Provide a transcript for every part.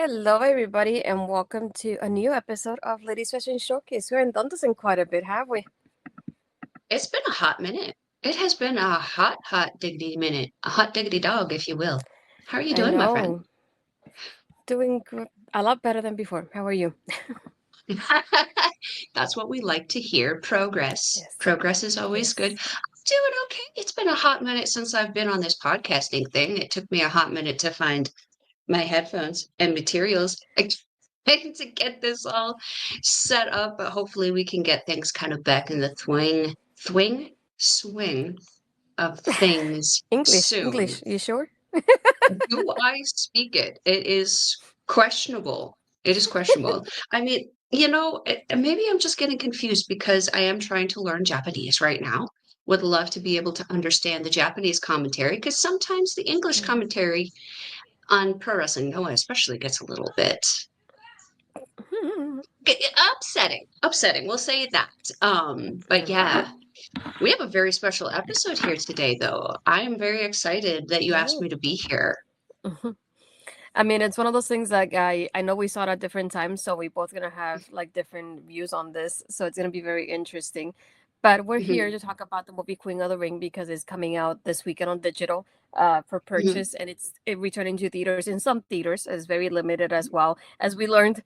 Hello, everybody, and welcome to a new episode of Ladies Fashion Showcase. We haven't done this in quite a bit, have we? It's been a hot minute. It has been a hot diggity minute, a hot diggity dog, if you will. How are you I doing, my friend? know. A lot better than before. How are you? That's what we like to hear. Progress. Yes. Progress is always good. Yes. I'm doing okay. It's been a hot minute since I've been on this podcasting thing. It took me a hot minute to find my headphones and materials and to get this all set up, but hopefully we can get things kind of back in the swing of things English. soon. You sure? Do I speak it? It is questionable. It is questionable. I mean, maybe I'm just getting confused because I am trying to learn Japanese right now. Would love to be able to understand the Japanese commentary because sometimes the English commentary on pro wrestling, especially gets a little bit upsetting. Upsetting. We'll say that. But yeah, we have a very special episode here today, though. I am very excited that you asked Oh. me to be here. I mean, it's one of those things like I know we saw it at different times, so we both gonna have like different views on this. So it's gonna be very interesting. But we're here Mhm, to talk about the movie Queen of the Ring because it's coming out this weekend on digital for mhm. purchase, and it returning to theaters in some theaters. It's very limited as well, as we learned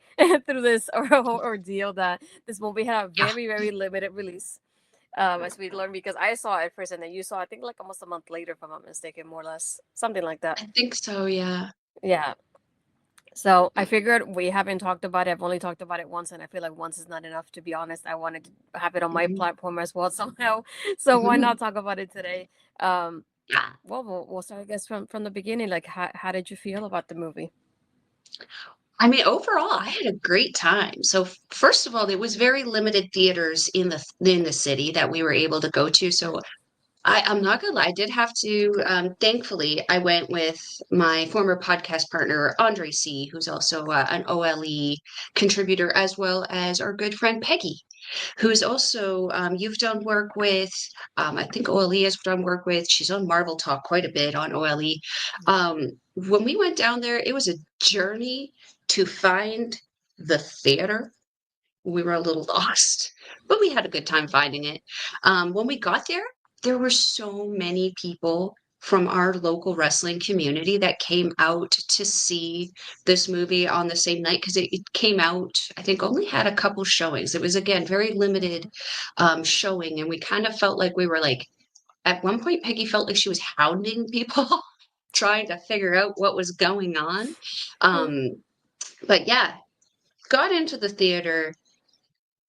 through this ordeal that this movie had a Yeah, very limited release. As we learned because I saw it first and then you saw I think like almost a month later, if I'm not mistaken, more or less something like that. I think so. Yeah. Yeah. So I figured we haven't talked about it. I've only talked about it once, and I feel like once is not enough. To be honest, I wanted to have it on my Mhm. platform as well somehow. So why not talk about it today? Um, Yeah. we'll start, I guess, from the beginning. Like, how did you feel about the movie? I mean, overall, I had a great time. So, first of all, there was very limited theaters in the city that we were able to go to. So, I'm not gonna lie, I did have to. Thankfully, I went with my former podcast partner, Andre C., who's also an OLE contributor, as well as our good friend Peggy, who's also you've done work with. I think OLE has done work with. She's on Marvel Talk quite a bit on OLE. When we went down there, it was a journey to find the theater. We were a little lost, but we had a good time finding it. When we got there, there were so many people from our local wrestling community that came out to see this movie on the same night because it came out, I think, only had a couple showings. It was, again, very limited showing, and we kind of felt like we were like, at one point, Peggy felt like she was hounding people, trying to figure out what was going on. Um, but yeah, got into the theater,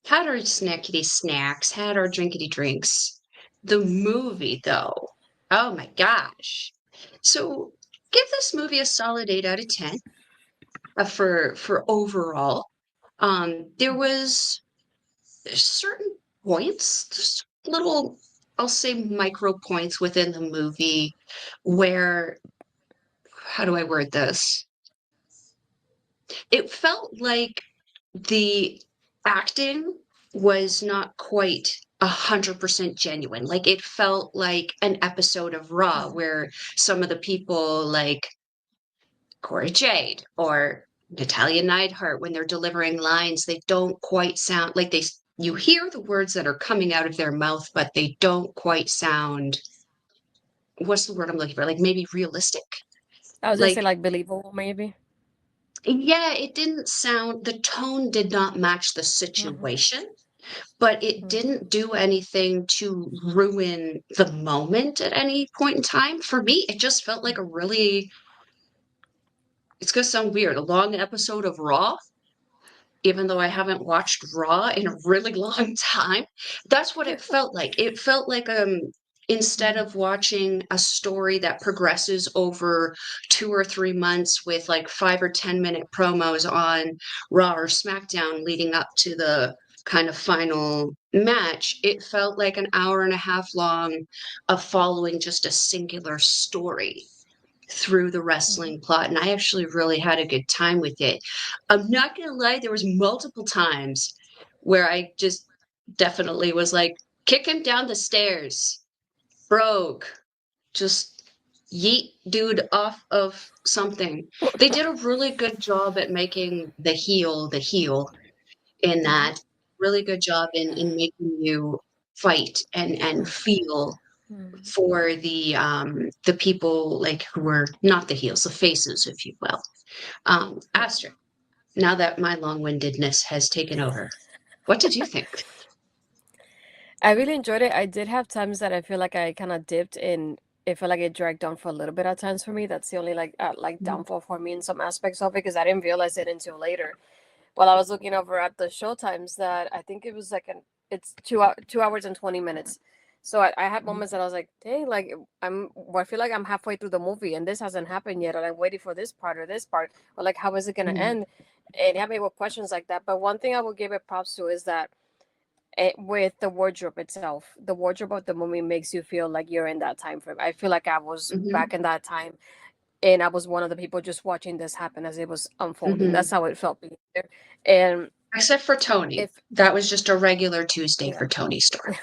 had our snackety snacks, had our drinkety drinks. The movie, though, oh my gosh. So give this movie a solid 8 out of 10 for overall. There was certain points, just little, I'll say micro points within the movie where, how do I word this? It felt like the acting was not quite 100% genuine. Like it felt like an episode of Raw where some of the people like Cora Jade or Natalia Neidhart, when they're delivering lines, they don't quite sound like you hear the words that are coming out of their mouth, but they don't quite sound, what's the word I'm looking for? Like maybe realistic. I was gonna say Like, like believable, maybe. yeah, it didn't sound, the tone did not match the Hmm. situation, but it didn't do anything to ruin the moment at any point in time. For me, it just felt like a really, it's going to sound weird, a long episode of Raw, even though I haven't watched Raw in a really long time. That's what it felt like. It felt like instead of watching a story that progresses over 2 or 3 months with like 5 or 10 minute promos on Raw or SmackDown leading up to the kind of final match, it felt like an hour and a half long of following just a singular story through the wrestling plot, and I actually really had a good time with it. I'm not gonna lie, there was multiple times where I just definitely was like, kick him down the stairs, brogue, just yeet dude off of something. They did a really good job at making the heel in Hmm. that. Really good job in making you fight and feel for the people like who were not the heels, the faces, if you will. Astrid, now that my long-windedness has taken over, what did you think? I really enjoyed it. I did have times that I feel like I kind of dipped in. It felt like it dragged on for a little bit at times for me. That's the only like Mhm, downfall for me in some aspects of it because I didn't realize it until later. While I was looking over at the show times, that I think it was like it's 2 hours and 20 minutes. So I had mhm, moments that I was like, dang, like well, I feel like I'm halfway through the movie and this hasn't happened yet, or I'm waiting for this part or this part, or like how is it gonna mhm, end? And it had me with questions like that. But one thing I will give it props to is that with the wardrobe itself, the wardrobe of the movie makes you feel like you're in that time frame. I feel like I was mhm, back in that time, and I was one of the people just watching this happen as it was unfolding. That's mhm. how it felt being there. And Except for Tony. if That was just a regular Tuesday yeah, for Tony's story.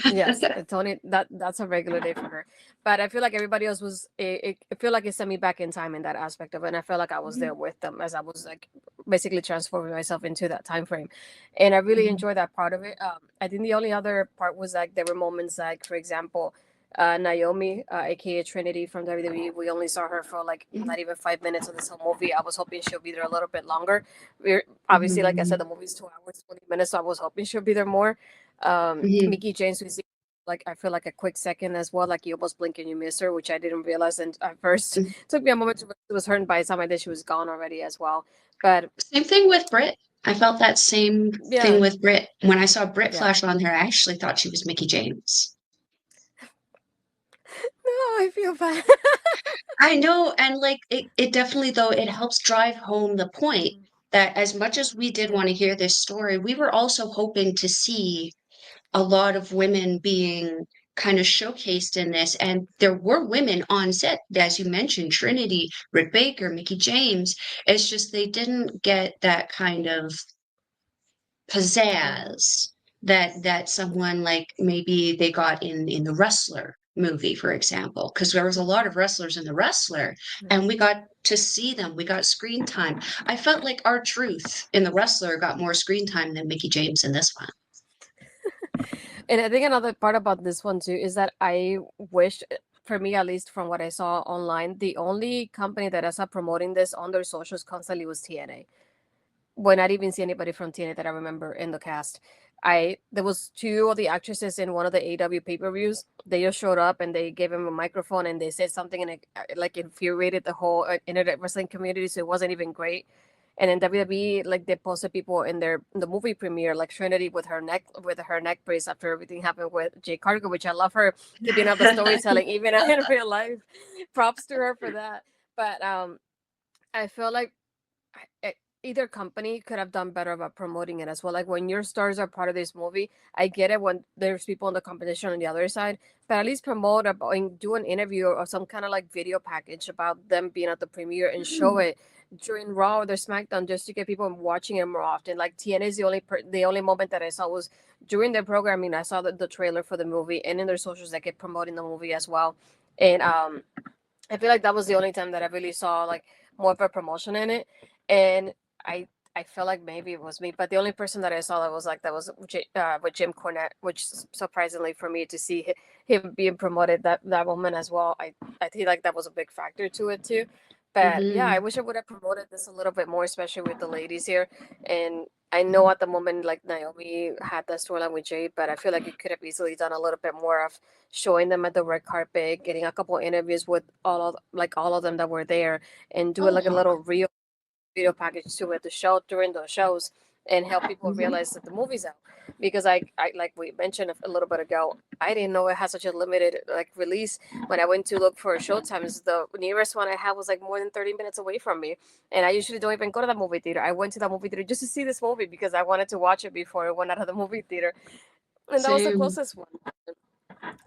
yes, Tony, that's a regular day for her. But I feel like everybody else was. It feel like it sent me back in time in that aspect of it. And I felt like I was there Mhm, with them as I was like basically transforming myself into that time frame, and I really mhm, enjoyed that part of it. I think the only other part was like there were moments like, for example, Naomi, aka Trinity from WWE. We only saw her for like mhm, not even 5 minutes of this whole movie. I was hoping she'll be there a little bit longer. We're obviously, like I said, mhm, the movie's 2 hours 20 minutes, so I was hoping she'll be there more. mhm, Mickey James, we see like I feel like a quick second as well, like you almost blink and you miss her, which I didn't realize. And at first, mhm. it took me a moment to realize it was her, and by the time I did, she was gone already as well. But Same thing with Brit. I felt that same thing yeah, with Brit. When I saw Brit yeah. flash on there, I actually thought she was Mickey James. No, I feel bad. I know, and like it definitely though it helps drive home the point Mhm. that as much as we did Yeah. want to hear this story, we were also hoping to see a lot of women being kind of showcased in this. And there were women on set, as you mentioned, Trinity, Rick Baker, Mickey James. It's just they didn't get that kind of Hmm. pizzazz that someone like maybe they got in the Wrestler movie, for example, because there was a lot of wrestlers in the Wrestler, and we got to see them. We got screen time. I felt like our truth in the Wrestler got more screen time than Mickey James in this one. And I think another part about this one too is that I wish, for me at least, from what I saw online, the only company that I saw promoting this on their socials constantly was TNA. When I didn't even see anybody from TNA that I remember in the cast. I There was two of the actresses in one of the AW pay-per-views. They just showed up and they gave him a microphone and they said something, and it like infuriated the whole internet wrestling community. So it wasn't even great. And then WWE, like they posted people in the movie premiere, like Trinity with her neck brace after everything happened with Jay Cargill, which I love her keeping up the storytelling even in real life. Props to her for that. But I feel like either company could have done better about promoting it as well. Like when your stars are part of this movie, I get it when there's people in the competition on the other side, but at least promote about and do an interview or some kind of like video package about them being at the premiere and show it during Raw or the SmackDown just to get people watching it more often. Like TNA is the only moment that I saw was during the programming. I saw the trailer for the movie and in their socials they kept promoting the movie as well, and I feel like that was the only time that I really saw like more of a promotion in it, and I I felt like maybe it was me, but the only person that I saw that was like that was with Jim Cornette, which surprisingly for me to see him being promoted that moment as well, I think like that was a big factor to it too. But yeah, I Mhm, wish I would have promoted this a little bit more, especially with the ladies here. And I know at the moment like Naomi had that storyline with Jade, but I feel like it could have easily done a little bit more of showing them at the red carpet, getting a couple interviews with all of them that were there, and doing like a uh-huh, little real video package to it to show during those shows and help people mhm. realize that the movie's out. Because I like we mentioned a little bit ago, I didn't know it had such a limited like release. When I went to look for showtimes, the nearest one I had was like more than 30 minutes away from me, and I usually don't even go to the movie theater. I went to the movie theater just to see this movie because I wanted to watch it before it went out of the movie theater, and that was the Same. closest one.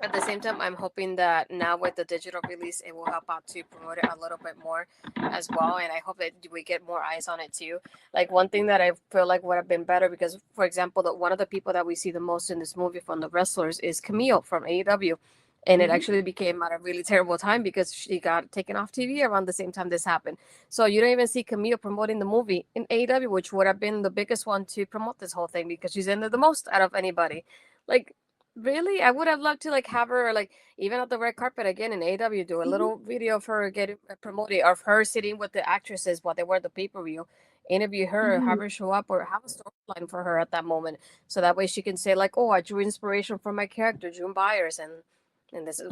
At the same time, I'm hoping that now with the digital release, it will help out to promote it a little bit more as well. And I hope that we get more eyes on it too. Like one thing that I feel like would have been better because, for example, one of the people that we see the most in this movie from the wrestlers is Camille from AEW. And it Mhm. actually became at a really terrible time because she got taken off TV around the same time this happened. So you don't even see Camille promoting the movie in AEW, which would have been the biggest one to promote this whole thing because she's in there the most out of anybody. Like, really, I would have loved to like have her like even at the red carpet again in AEW, do a Mhm. little video of her getting promoted, of her sitting with the actresses while they were at the pay-per-view, interview her, have Mhm. her show up, or have a storyline for her at that moment, so that way she can say like, "Oh, I drew inspiration from my character, June Byers, and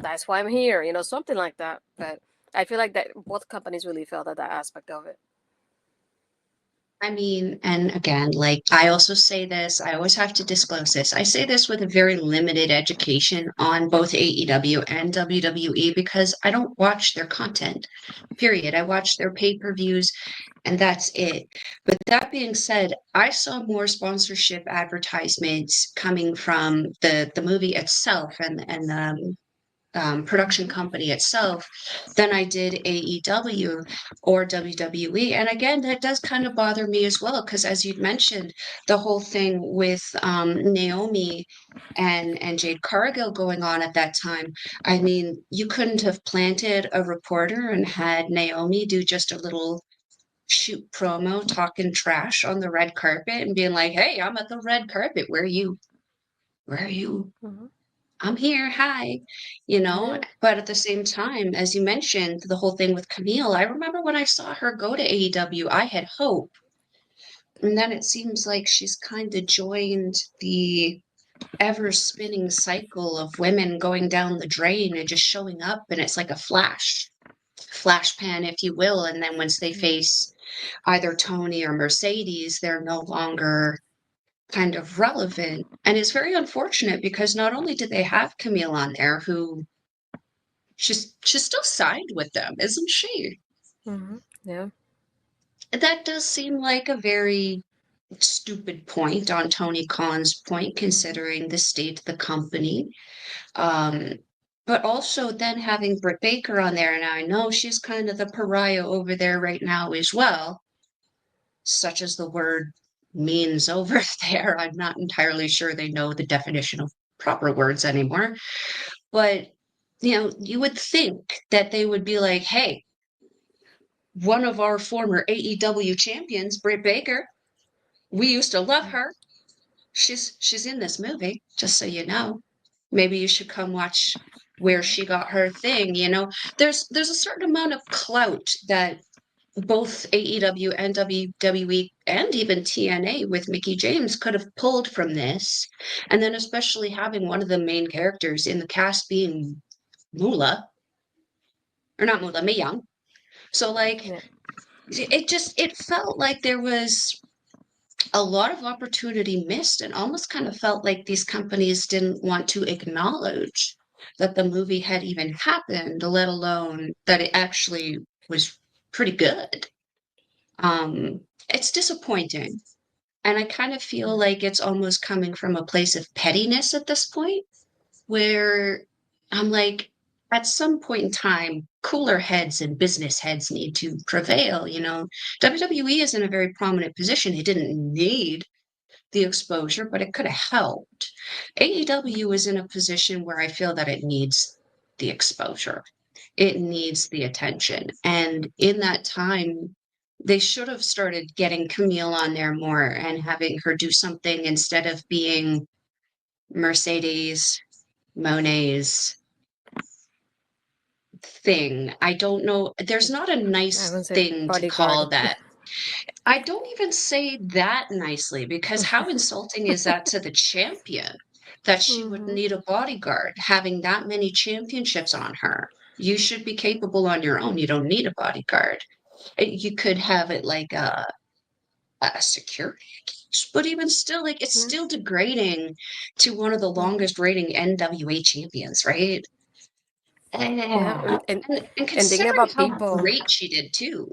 that's why I'm here," something like that. But I feel like that both companies really failed at that aspect of it. I mean, and again, like I also say this, I always have to disclose this. I say this with a very limited education on both AEW and WWE because I don't watch their content, period. I watch their pay-per-views and that's it. But that being said, I saw more sponsorship advertisements coming from the movie itself and production Hmm. company itself than I did AEW or WWE. And again, that does kind of bother me as well, because as you'd mentioned, the whole thing with Naomi and Jade Cargill going on at that time. I mean, you couldn't have planted a reporter and had Naomi do just a little shoot promo talking trash on the red carpet and being like, "Hey, I'm at the red carpet. Where are you? Where are you? Hmm. I'm here, hi," Yeah. but at the same time, as you mentioned, the whole thing with Camille, I remember when I saw her go to AEW, I had hope. And then it seems like she's kind of joined the ever spinning cycle of women going down the drain and just showing up, and it's like a flash pan, if you will. And then once they face either Tony or Mercedes, they're no longer kind of relevant. And it's very unfortunate because not only did they have Camille on there, who she's still signed with them, isn't she? Hmm. Yeah. That does seem like a very stupid point on Tony Khan's point, Hmm. considering the state of the company. Um, but also then having Britt Baker on there, and I know she's kind of the pariah over there right now as well, such as the word means over there. I'm not entirely sure they know the definition of proper words anymore. But you would think that they would be like, hey, one of our former AEW champions, Britt Baker, we used to love her. She's in this movie, just so you know. Maybe you should come watch where she got her thing, There's a certain amount of clout that both AEW and WWE and even TNA with Mickey James could have pulled from this. And then especially having one of the main characters in the cast being Moolah, or not Moolah, Mae Young. So like Yeah. it felt like there was a lot of opportunity missed and almost kind of felt like these companies didn't want to acknowledge that the movie had even happened, let alone that it actually was pretty good. It's disappointing. And I kind of feel Yeah. like it's almost coming from a place of pettiness at this point, where I'm like, at some point in time, cooler heads and business heads need to prevail. WWE is in a very prominent position. It didn't need the exposure, but it could have helped. AEW is in a position where I feel that it needs the exposure. It needs the attention. And in that time, they should have started getting Camille on there more and having her do something instead of being Mercedes Monet's thing. I don't know. There's not a I nice would say thing to bodyguard. call that. I don't even say that nicely because how insulting is that to the champion that she would Hmm. need a bodyguard having that many championships on her? You should be capable on your own. You don't need a bodyguard. You could have it like a security case, but even still, like it's Yeah. still degrading to one of the Hmm. longest reigning NWA champions, right? Yeah. And, and And thinking considering about how people. great she did too.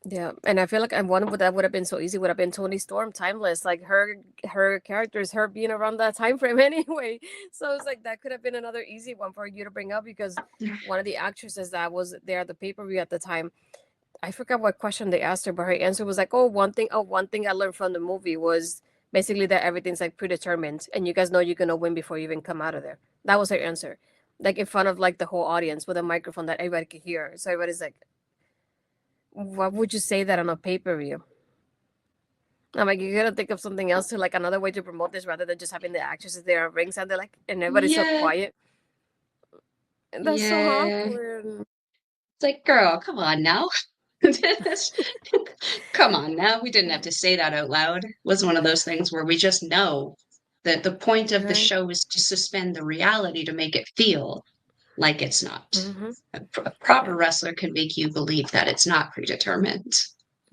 Yeah, and I feel like and one that would have been so easy would have been Tony Storm, Timeless. Like her characters, her being around that time frame anyway. So it's like that could have been another easy one for you to bring up because one of the actresses that was there at the pay per view at the time, I forgot what question they asked her, but her answer was like, one thing I learned from the movie was basically that everything's like predetermined, and you guys know you're gonna win before you even come out of there. That was her answer. like in front of like the whole audience with a microphone that everybody could hear. So everybody's like, "Why would you say that on a pay-per-view?" I'm like, you gotta think of something else to like another way to promote this rather than just having the actresses there at ringside. They're like, and everybody's so Yeah, quiet. And that's so yeah. awkward. It's like, girl, come on now. Come on now. We didn't have to say that out loud. It was one of those things where we just know that the point of the Right. show is to suspend the reality to make it feel like it's not. Mm-hmm. A proper Yeah. wrestler can make you believe that it's not predetermined.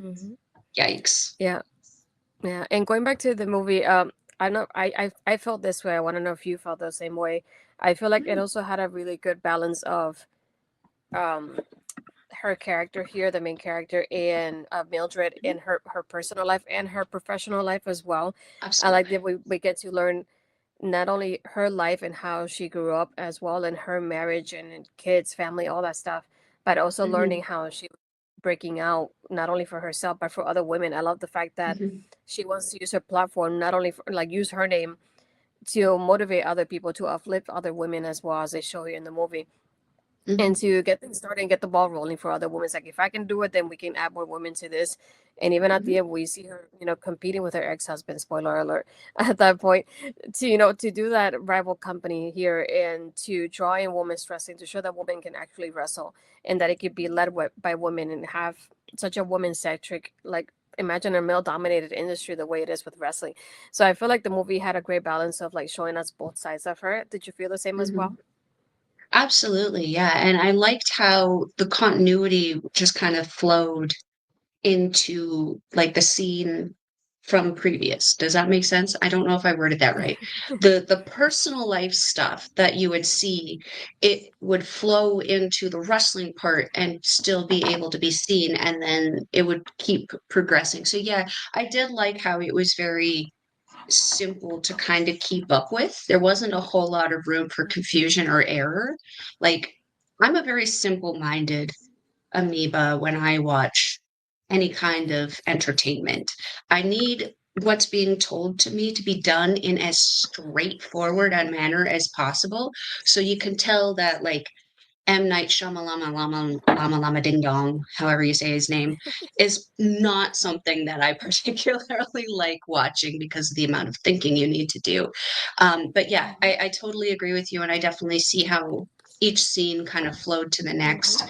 Mm-hmm. Yikes. Yeah. Yeah. And going back to the movie, I know I felt this way. I want to know if you felt the same way. I feel like it Mm, also had a really good balance of um her character here, the main character, and Mildred mhm. in her personal life and her professional life as well. I like Absolutely. that we get to learn not only her life and how she grew up as well, and her marriage and kids, family, all that stuff, but also learning Mhm, how she was breaking out not only for herself but for other women. I love the fact that mhm, she wants to use her platform not only for like use her name to motivate other people to uplift other women as well as they show you in the movie and mhm, to get things started and get the ball rolling for other women. It's like if I can do it, then we can add more women to this. And even at mhm, the end, we see her, competing with her ex-husband. Spoiler alert! At that point, to to do that rival company here and to draw in women's wrestling to show that women can actually wrestle and that it could be led by women and have such a woman-centric like. Imagine a male-dominated industry the way it is with wrestling. So I feel like the movie had a great balance of like showing us both sides of her. Did you feel the same as well? mhm. Absolutely, yeah, and I liked how the continuity just kind of flowed into, like, the scene from previous. Does that make sense? I don't know if I worded that right. The personal life stuff that you would see, it would flow into the wrestling part and still be able to be seen, and then it would keep progressing. So, yeah, I did like how it was very simple to kind of keep up with. There wasn't a whole lot of room for confusion or error. Like, I'm a very simple-minded amoeba when I watch any kind of entertainment. I need what's being told to me to be done in as straightforward a manner as possible. So you can tell that, like, M. Night Shyamalama Lama Lama Lama Ding Dong, however you say his name, is not something that I particularly like watching because of the amount of thinking you need to do. But yeah, I totally agree with you, and I definitely see how each scene kind of flowed to the next.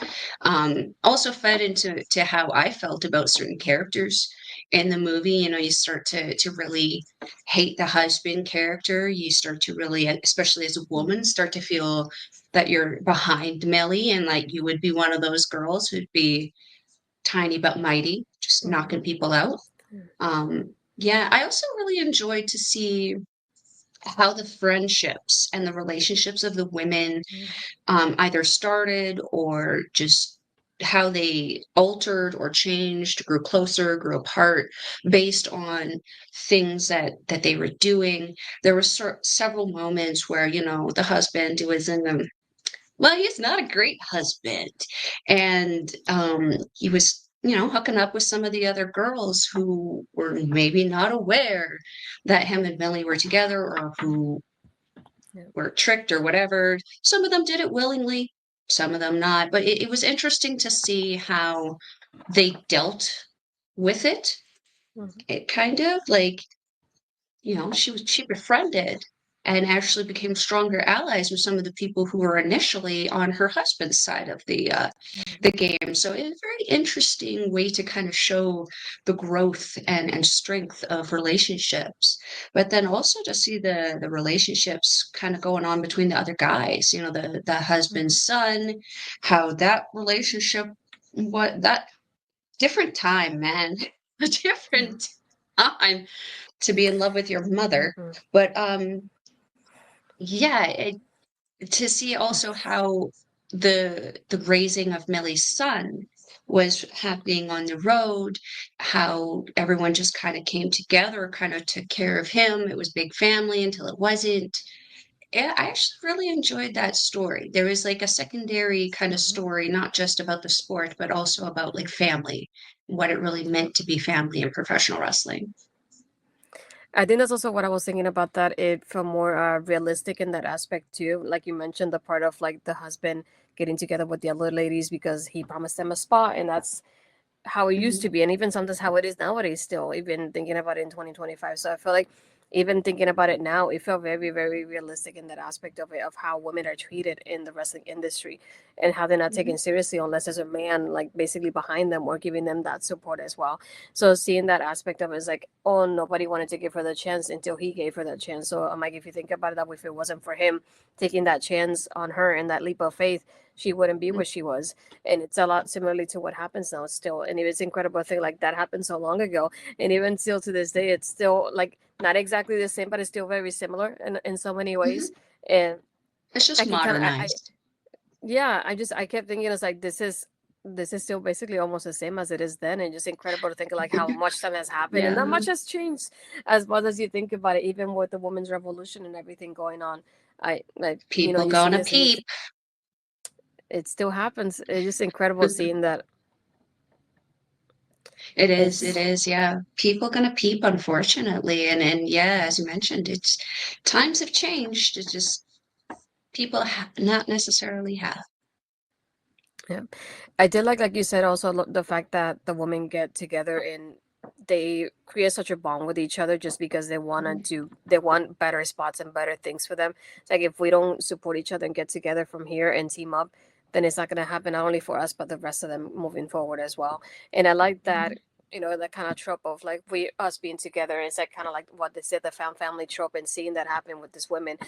Also fed into how I felt about certain characters in the movie. You know, you start to really hate the husband character. You start to really, especially as a woman, Mhm. start to feel that you're behind Millie and like you would be one of those girls who'd be tiny but mighty, just knocking Mhm. people out. Yeah, I also really enjoyed to see how the friendships and the relationships of the women either started or just how they altered or changed, grew closer, grew apart based on things that they were doing. There were several moments where the husband was in the well, he's not a great husband. And he was, hooking up with some of the other girls who were maybe not aware that him and Millie were together or who Yeah. were tricked or whatever. Some of them did it willingly, some of them not. But it was interesting to see how they dealt with it. Mhm. It kind of like she befriended and actually became stronger allies with some of the people who were initially on her husband's side of the game. So it's a very interesting way to kind of show the growth and strength of relationships, but then also to see the relationships kind of going on between the other guys. The Mhm. husband's son, how that relationship, what that different time, man, a Mhm. different time to be in love with your mother. Mhm. But yeah, to see also how the raising of Millie's son was happening on the road, how everyone just kind of came together, kind of took care of him. It was big family until it wasn't. Yeah, I actually really enjoyed that story. There was like a secondary kind of Mhm. story, not just about the sport, but also about like family, what it really Yeah. meant to be family in professional wrestling. I think that's also what I was thinking about, that it felt more realistic in that aspect too. Like you mentioned, the part of like the husband getting together with the other ladies because he promised them a spot, and that's how it used Mhm. to be, and even sometimes how it is nowadays still, even thinking about it in 2025. So I feel like even thinking about it now, it felt very, very realistic in that aspect of it, of how women are treated in the wrestling industry and how they're not Mhm. taken seriously unless there's a man like basically behind them or giving them that support as well. So seeing that aspect of it is like, oh, nobody wanted to give her the chance until he gave her that chance. So I'm like, if you think about it, that way, if it wasn't for him taking that chance on her and that leap of faith, she wouldn't be where she was. And it's a lot similarly to what happens now still, and it's incredible thing like that happened so long ago, and even still to this day it's still like not exactly the same, but it's still very similar in so many Mhm. ways. And It's I just can kind of I modernized. yeah, I kept thinking it's like this is still basically almost the same as it is then, and just incredible to think like how much time has happened and Yeah. not much has changed as much as you think about it, even with the women's revolution and everything going on. I like, People you see gonna this and peep. it still happens. It's just incredible seeing that. It It's is, yeah. People gonna peep, unfortunately. And yeah, as you mentioned, it's times have changed. It's just people not necessarily have. Yeah, I did like you said also the fact that the women get together and they create such a bond with each other just because they want to Mhm. do they want better spots and better things for them. It's like if we don't support each other and get together from here and team up, then it's not going to happen not only for us but the rest of them moving forward as well. And I like that, that kind of trope of like we us being together. It's like kind of like what they said, the found family trope, and seeing that happen with these women,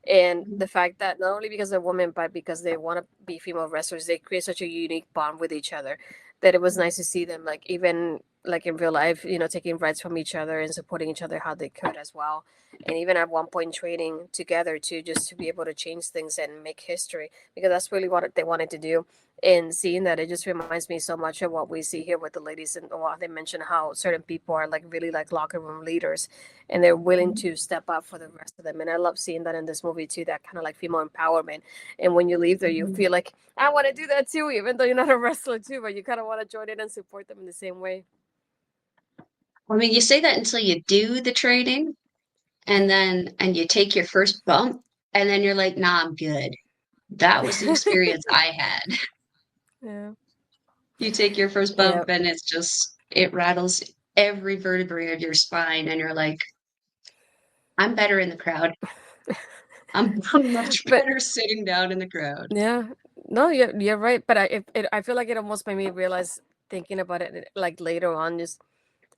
and Mhm. the fact that not only because they're women but because they want to be female wrestlers, they create such a unique bond with each other that it was nice to see them like even like in real life, taking rights from each other and supporting each other how they could as well, and even at one point training together to just to be able to change things and make history, because that's really what they wanted to do. And seeing that, it just reminds me so much of what we see here with the ladies, and what they mention how certain people are like really like locker room leaders and they're willing Mhm. to step up for the rest of them. And I love seeing that in this movie too, that kind of like female empowerment. And when you leave there, you Mhm. feel like I want to do that too, even though you're not a wrestler too, but you kind of want to join in and support them in the same way. I mean, you say that until you do the training and you take your first bump and then you're like, nah, I'm good. That was the experience I had. Yeah. You take your first Yeah. bump and it rattles every vertebrae of your spine and you're like, I'm better in the crowd. I'm much But better sitting down in the crowd. yeah, no, you're right. But I feel like it almost made me realize, thinking about it like later on, just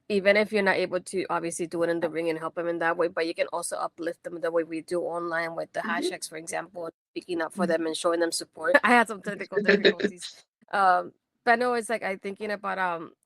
even if you're not able to obviously do it in the ring and help them in that way, but you can also uplift them the way we do online with the Mhm. hashtags, for example, speaking up for them and showing them support. I had some technical difficulties. Um, but no, it's like I thinking about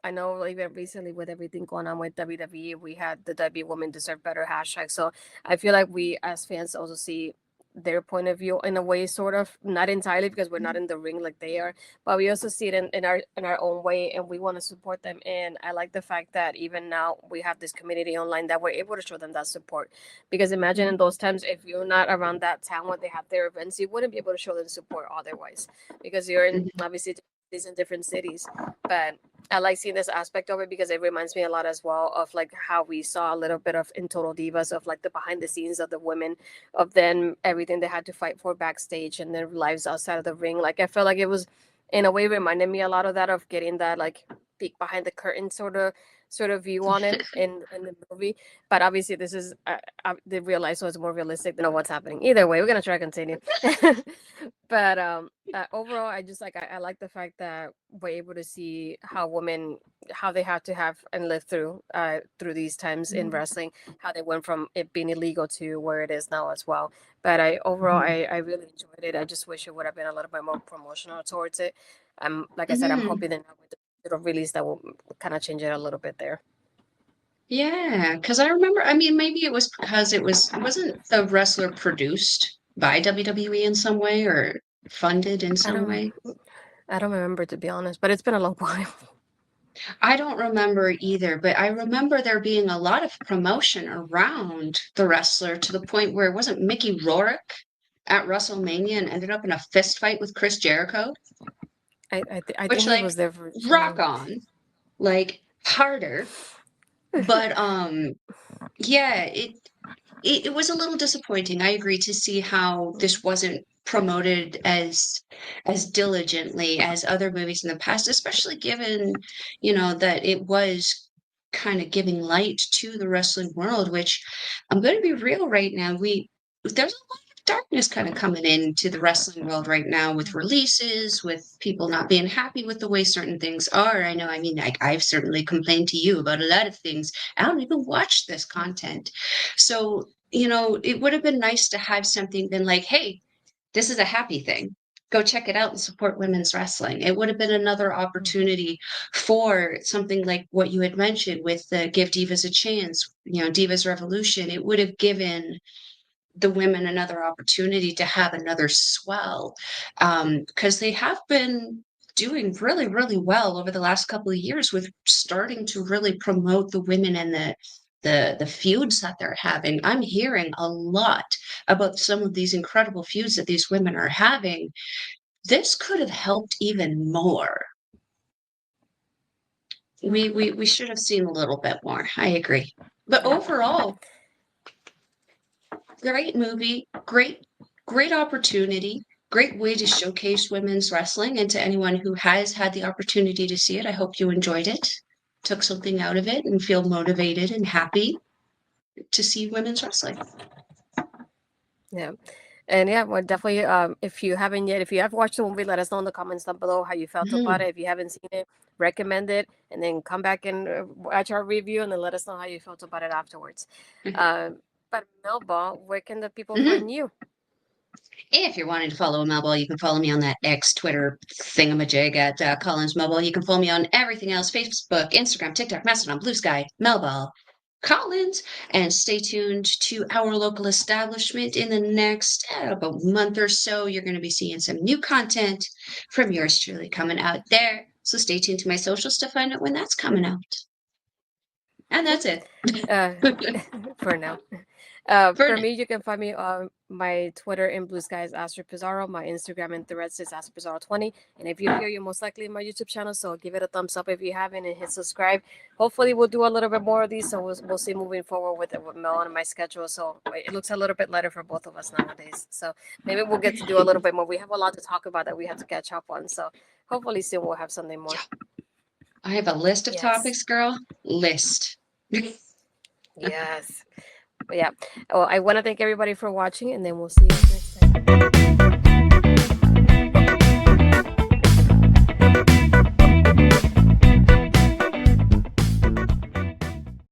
I know even recently with everything going on with WWE, we had the W Women Deserve Better hashtag. So I feel like we as fans also see their point of view in a way, sort of not entirely because we're not in the ring like they are, but we also see it in our own way, and we want to support them. And I like the fact that even now we have this community online that we're able to show them that support, because imagine in those times if you're not around that town when they have their events, you wouldn't be able to show them support otherwise, because you're in Mhm. obviously in different cities. But I like seeing this aspect of it because it reminds me a lot as well of like how we saw a little bit of in Total Divas, of like the behind the scenes of the women, of then everything they had to fight for backstage and their lives outside of the ring. Like I felt like it was in a way reminded me a lot of that, of getting that like peek behind the curtain sort of view on it in the movie. But obviously this is the real life, so it's more realistic than what's happening. Either way, we're gonna try to continue. But overall, I just like I like the fact that we're able to see how women, how they had to have and live through these times in Mhm. wrestling, how they went from it being illegal to where it is now as well. But I overall Mhm. I really enjoyed it. I just wish it would have been a little bit more promotional towards it. Like I said, I'm Mhm. hoping that now with the little release that will kind of change it a little bit there. Yeah, because I remember, I mean, maybe it was because wasn't the wrestler produced by WWE in some way or funded in I some don't way? I don't remember, to be honest, but it's been a long while. I don't remember either, but I remember there being a lot of promotion around the wrestler to the point where it wasn't Mickey Rourke at WrestleMania and ended up in a fist fight with Chris Jericho, I which think he like was there for rock training. on, like harder, but Yeah, it was a little disappointing. I agree to see how this wasn't promoted as diligently as other movies in the past, especially given, that it was kind of giving light to the wrestling world, which I'm going to be real right now. There's a lot of darkness kind of coming into the wrestling world right now with releases, with people not being happy with the way certain things are. I know, I mean, I've certainly complained to you about a lot of things. I don't even watch this content. So, it would have been nice to have something been like, hey, this is a happy thing. Go check it out and support women's wrestling. It would have been another Mhm. opportunity for something like what you had mentioned with the Give Divas a Chance, Divas Revolution. It would have given the women another opportunity to have another swell, because they have been doing really, really well over the last couple of years with starting to really promote the women and the feuds that they're having. I'm hearing a lot about some of these incredible feuds that these women are having. This could have helped even more. We should have seen a little bit more. I agree. But Yeah. overall, great movie, great opportunity, great way to showcase women's wrestling. And to anyone who has had the opportunity to see it, I hope you enjoyed it, took something out of it, and feel motivated and happy to see women's wrestling. Yeah. And yeah, well, definitely. If you haven't yet, if you have watched the movie, let us know in the comments down below how you felt about Mhm. it. If you haven't seen it, recommend it, and then come back and watch our review, and then let us know how you felt about it afterwards. But Melba, where can the people Mhm. find you? If you're wanting to follow Melball, you can follow me on that X Twitter thingamajig at Collins Melball. You can follow me on everything else: Facebook, Instagram, TikTok, Mastodon, Blue Sky, Melball, Collins. And stay tuned to our local establishment in the next about month or so. You're going to be seeing some new content from yours truly coming out there. So stay tuned to my socials to find out when that's coming out. And Cool. that's it. Uh, for now. For For now. me, you can find me on my Twitter in Blue Sky is Astrid Pizarro. My Instagram and Threads is Astrid Pizarro 20. And if you're here, you're most likely in my YouTube channel. So give it a thumbs up if you haven't and hit subscribe. Hopefully, we'll do a little bit more of these. So we'll see moving forward with Mel and my schedule. So it looks a little bit lighter for both of us nowadays. So maybe we'll get to do a little bit more. We have a lot to talk about that we have to catch up on. So hopefully, soon we'll have something more. I have a list of Yes. topics, girl. List. Yes. But yeah. Well, I want to thank everybody for watching, and then we'll see you next time.